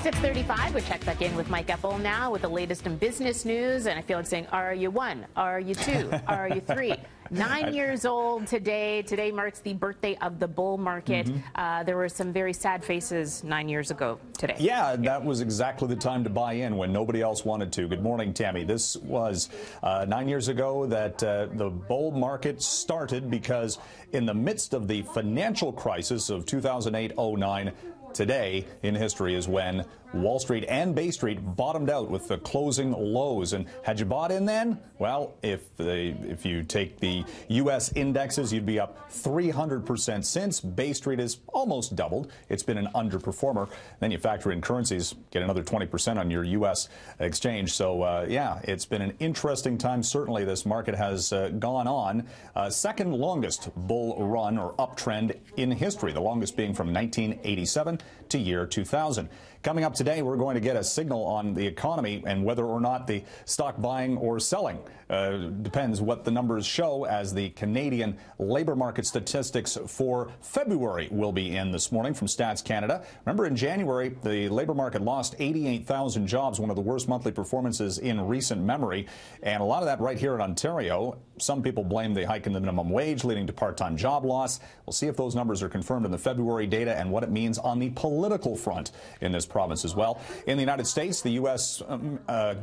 6:35, we check back in with Mike Eppel now with the latest in business news. And I feel like saying, are you one? Are you two? Are you three? 9 years old today. Today marks the birthday of the bull market. There were some very sad faces 9 years ago today. Yeah, that was exactly the time to buy in when nobody else wanted to. Good morning, Tammy. This was 9 years ago that the bull market started because in the midst of the financial crisis of 2008-09, today in history is when Wall Street and Bay Street bottomed out with the closing lows. And had you bought in then? Well, if you take the U.S. indexes, you'd be up 300% since. Bay Street has almost doubled. It's been an underperformer. Then you factor in currencies, get another 20% on your U.S. exchange. So, yeah, it's been an interesting time. Certainly, this market has gone on. Second longest bull run or uptrend in history, the longest being from 1987 to year 2000. Coming up today, we're going to get a signal on the economy and whether or not the stock buying or selling depends what the numbers show, as the Canadian labor market statistics for February will be in this morning from Stats Canada. Remember, in January, the labor market lost 88,000 jobs, one of the worst monthly performances in recent memory, and a lot of that right here in Ontario. Some people blame the hike in the minimum wage leading to part-time job loss. We'll see if those numbers are confirmed in the February data and what it means on the political front in this province as well. In the United States, the U.S.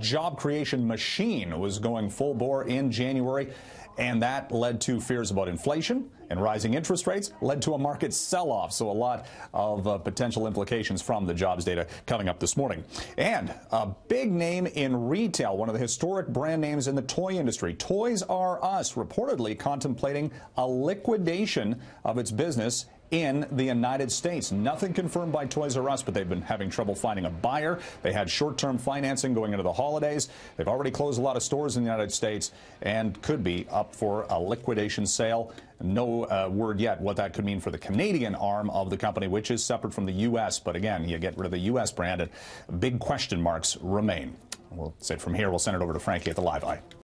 Job creation machine was going full bore in January, and that led to fears about inflation, and rising interest rates led to a market sell-off. So a lot of potential implications from the jobs data coming up this morning. And a big name in retail, one of the historic brand names in the toy industry, Toys R Us, reportedly contemplating a liquidation of its business in the United States. Nothing confirmed by Toys R Us, but they've been having trouble finding a buyer. They had short-term financing going into the holidays. They've already closed a lot of stores in the United States and could be up for a liquidation sale. No word yet what that could mean for the Canadian arm of the company, which is separate from the U.S. But again, you get rid of the U.S. brand and big question marks remain. We'll say it from here. We'll send it over to Frankie at the Live Eye.